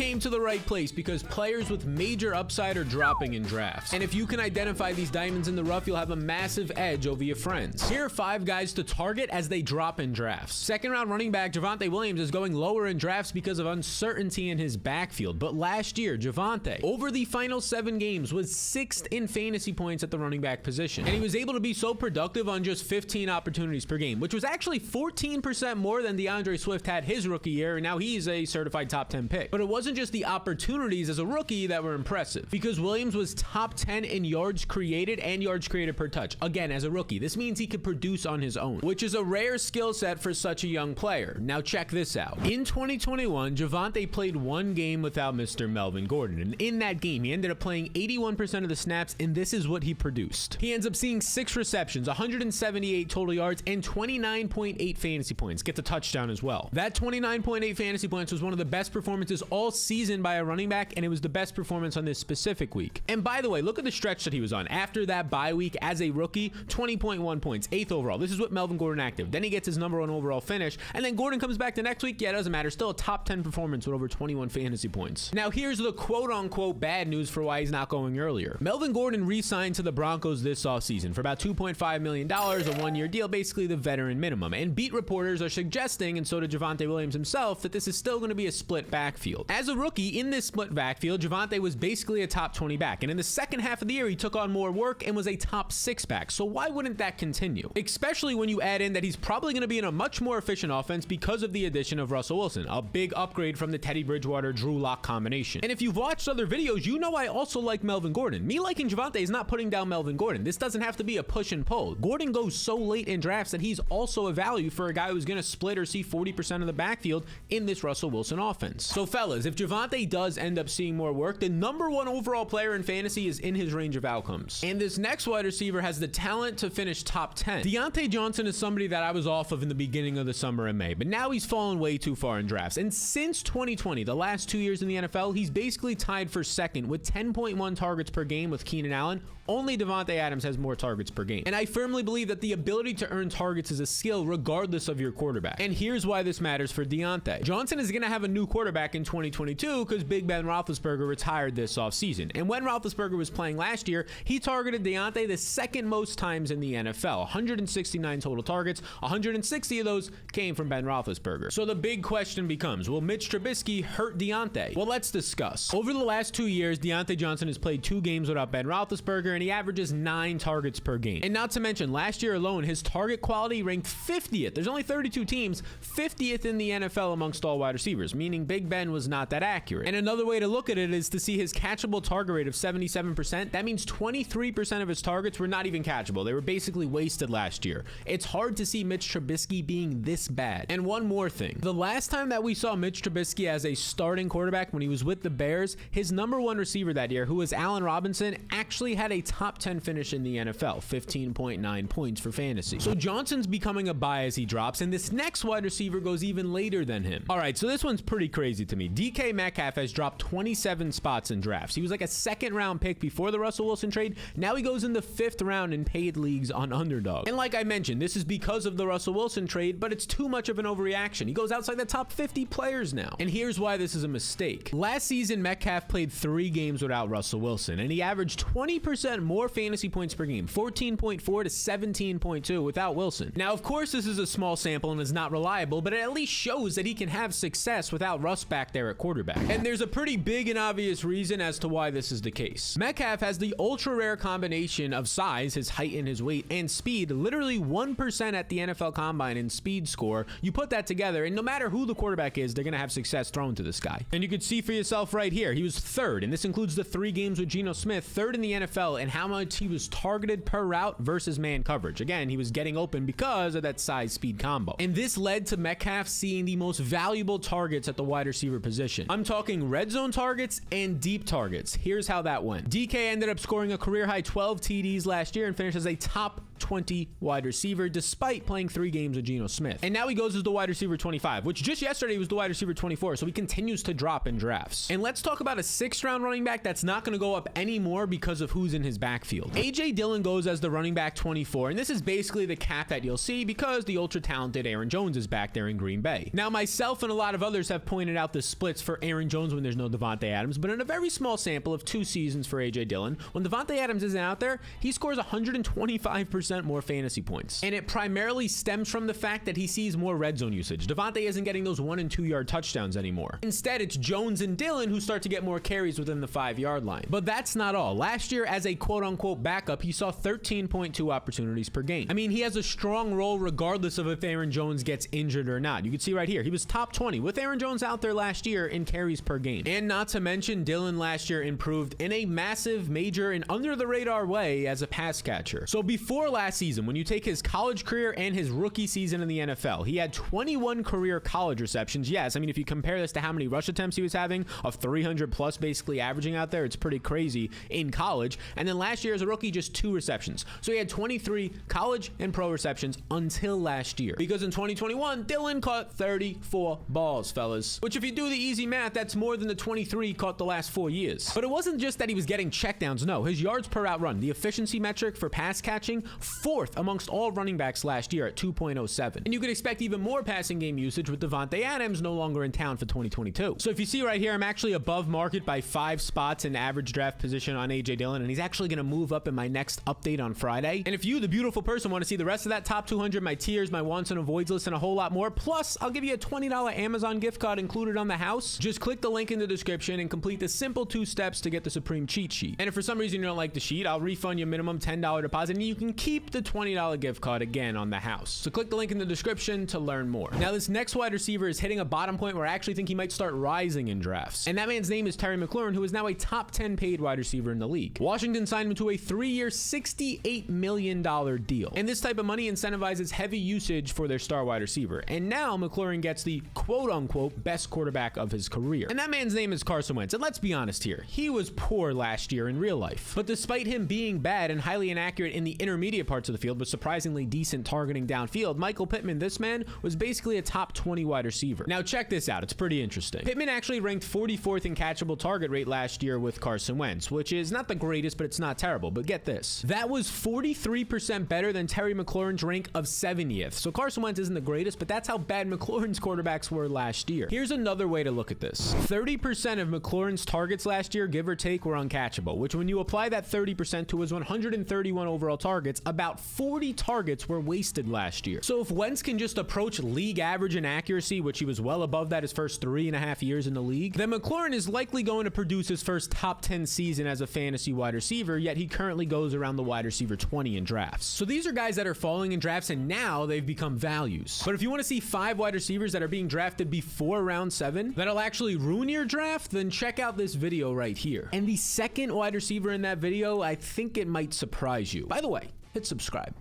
came to the right place because players with major upside are dropping in drafts. And if you can identify these diamonds in the rough, you'll have a massive edge over your friends. Here are 5 guys to target as they drop in drafts. Second round running back Javonte Williams is going lower in drafts because of uncertainty in his backfield. But last year, Javonte, over the final 7 games, was 6th in fantasy points at the running back position. And he was able to be so productive on just 15 opportunities per game, which was actually 14% more than DeAndre Swift had his rookie year, and now he's a certified top 10 pick. But it wasn't just the opportunities as a rookie that were impressive, because Williams was top 10 in yards created and yards created per touch. Again, as a rookie, this means he could produce on his own, which is a rare skill set for such a young player. Now check this out. In 2021, Javonte played 1 game without Mr. Melvin Gordon, and in that game, he ended up playing 81% of the snaps, and this is what he produced. He ends up seeing 6 receptions, 178 total yards, and 29.8 fantasy points. Gets a touchdown as well. That 29.8 fantasy points was one of the best performances all season by a running back, and it was the best performance on this specific week. And by the way, look at the stretch that he was on. After that bye week as a rookie, 20.1 points, 8th overall. This is with Melvin Gordon active. Then he gets his number 1 overall finish, and then Gordon comes back the next week. Yeah, it doesn't matter. Still a top 10 performance with over 21 fantasy points. Now here's the quote-unquote bad news for why he's not going earlier. Melvin Gordon re-signed to the Broncos this offseason for about $2.5 million, a 1-year deal, basically the veteran minimum. And beat reporters are suggesting, and so did Javonte Williams himself, that this is still going to be a split backfield. As a rookie in this split backfield, Javonte was basically a top 20 back, and in the second half of the year, he took on more work and was a top 6 back. So why wouldn't that continue? Especially when you add in that he's probably going to be in a much more efficient offense because of the addition of Russell Wilson, a big upgrade from the Teddy Bridgewater Drew Lock combination. And if you've watched other videos, you know I also like Melvin Gordon. Me liking Javonte is not putting down Melvin Gordon. This doesn't have to be a push and pull. Gordon goes so late in drafts that he's also a value for a guy who's going to split or see 40% of the backfield in this Russell Wilson offense. So fellas, if Javonte does end up seeing more work, the number 1 overall player in fantasy is in his range of outcomes. And this next wide receiver has the talent to finish top 10. Deante Johnson is somebody that I was off of in the beginning of the summer in May, but now he's fallen way too far in drafts. And since 2020, the last 2 years in the NFL, he's basically tied for second with 10.1 targets per game with Keenan Allen. Only Davante Adams has more targets per game. And I firmly believe that the ability to earn targets is a skill regardless of your quarterback. And here's why this matters for Deante. Johnson is going to have a new quarterback in 2022 because Big Ben Roethlisberger retired this offseason. And when Roethlisberger was playing last year, he targeted Deante the second most times in the NFL. 169 total targets, 160 of those came from Ben Roethlisberger. So the big question becomes, will Mitch Trubisky hurt Deante? Well, let's discuss. Over the last 2 years, Deante Johnson has played 2 games without Ben Roethlisberger, and he averages 9 targets per game. And not to mention, last year alone, his target quality ranked 50th. There's only 32 teams, 50th in the NFL amongst all wide receivers, meaning Big Ben was not that accurate. And another way to look at it is to see his catchable target rate of 77%. That means 23% of his targets were not even catchable. They were basically wasted last year. It's hard to see Mitch Trubisky being this bad. And one more thing. The last time that we saw Mitch Trubisky as a starting quarterback when he was with the Bears, his number 1 receiver that year, who was Allen Robinson, actually had a top 10 finish in the NFL, 15.9 points for fantasy. So Johnson's becoming a buy as he drops, and this next wide receiver goes even later than him. All right, so this one's pretty crazy to me. DK Metcalf has dropped 27 spots in drafts. He was like a 2nd round pick before the Russell Wilson trade. Now he goes in the 5th round in paid leagues on Underdog. And like I mentioned, this is because of the Russell Wilson trade, but it's too much of an overreaction. He goes outside the top 50 players now. And here's why this is a mistake. Last season, Metcalf played 3 games without Russell Wilson, and he averaged 20% more fantasy points per game, 14.4 to 17.2 without Wilson. Now, of course, this is a small sample and is not reliable, but it at least shows that he can have success without Russ back there at quarterback. And there's a pretty big and obvious reason as to why this is the case. Metcalf has the ultra rare combination of size, his height and his weight, and speed, literally 1% at the NFL Combine in speed score. You put that together, and no matter who the quarterback is, they're going to have success thrown to this guy. And you can see for yourself right here, he was 3rd, and this includes the 3 games with Geno Smith, 3rd in the NFL, and how much he was targeted per route versus man coverage. Again, he was getting open because of that size-speed combo. And this led to Metcalf seeing the most valuable targets at the wide receiver position. I'm talking red zone targets and deep targets. Here's how that went. DK ended up scoring a career-high 12 TDs last year and finished as a top 20 wide receiver, despite playing 3 games with Geno Smith. And now he goes as the wide receiver 25, which just yesterday was the wide receiver 24, so he continues to drop in drafts. And let's talk about a 6th round running back that's not going to go up anymore because of who's in his backfield. AJ Dillon goes as the running back 24, and this is basically the cap that you'll see because the ultra talented Aaron Jones is back there in Green Bay. Now, myself and a lot of others have pointed out the splits for Aaron Jones when there's no Davante Adams, but in a very small sample of 2 seasons for AJ Dillon, when Davante Adams isn't out there, he scores 125% more fantasy points. And it primarily stems from the fact that he sees more red zone usage. Davante isn't getting those 1 and 2 yard touchdowns anymore. Instead, it's Jones and Dillon who start to get more carries within the 5-yard line. But that's not all. Last year, as a quote-unquote backup, he saw 13.2 opportunities per game. I mean, he has a strong role regardless of if Aaron Jones gets injured or not. You can see right here, he was top 20 with Aaron Jones out there last year in carries per game. And not to mention, Dillon last year improved in a massive, major, and under-the-radar way as a pass catcher. So before last season, when you take his college career and his rookie season in the NFL, he had 21 career college receptions. Yes, I mean, if you compare this to how many rush attempts he was having, of 300 plus basically averaging out there, it's pretty crazy in college. And then last year as a rookie, just 2 receptions. So he had 23 college and pro receptions until last year. Because in 2021, Dillon caught 34 balls, fellas. Which if you do the easy math, that's more than the 23 caught the last 4 years. But it wasn't just that he was getting checkdowns. No, his yards per out run, the efficiency metric for pass catching, 4th amongst all running backs last year at 2.07. And you could expect even more passing game usage with Davante Adams no longer in town for 2022. So if you see right here, I'm actually above market by 5 spots in average draft position on AJ Dillon, and he's actually going to move up in my next update on Friday. And if you, the beautiful person, want to see the rest of that top 200, my tiers, my wants and avoids list, and a whole lot more, plus I'll give you a $20 Amazon gift card included on the house, just click the link in the description and complete the simple 2 steps to get the Supreme cheat sheet. And if for some reason you don't like the sheet, I'll refund your minimum $10 deposit, and you can keep the $20 gift card again on the house. So click the link in the description to learn more. Now, this next wide receiver is hitting a bottom point where I actually think he might start rising in drafts. And that man's name is Terry McLaurin, who is now a top 10 paid wide receiver in the league. Washington signed him to a 3-year, $68 million deal. And this type of money incentivizes heavy usage for their star wide receiver. And now McLaurin gets the quote-unquote best quarterback of his career. And that man's name is Carson Wentz. And let's be honest here, he was poor last year in real life. But despite him being bad and highly inaccurate in the intermediate parts of the field, but surprisingly decent targeting downfield, Michael Pittman, this man, was basically a top 20 wide receiver. Now check this out, it's pretty interesting. Pittman actually ranked 44th in catchable target rate last year with Carson Wentz, which is not the greatest, but it's not terrible. But get this, that was 43% better than Terry McLaurin's rank of 70th. So Carson Wentz isn't the greatest, but that's how bad McLaurin's quarterbacks were last year. Here's another way to look at this. 30% of McLaurin's targets last year, give or take, were uncatchable, which when you apply that 30% to his 131 overall targets, about 40 targets were wasted last year. So if Wentz can just approach league average in accuracy, which he was well above that his first 3.5 years in the league, then McLaurin is likely going to produce his first top 10 season as a fantasy wide receiver, yet he currently goes around the wide receiver 20 in drafts. So these are guys that are falling in drafts and now they've become values. But if you want to see 5 wide receivers that are being drafted before round 7 that'll actually ruin your draft, then check out this video right here. And the second wide receiver in that video, I think it might surprise you. By the way, hit subscribe.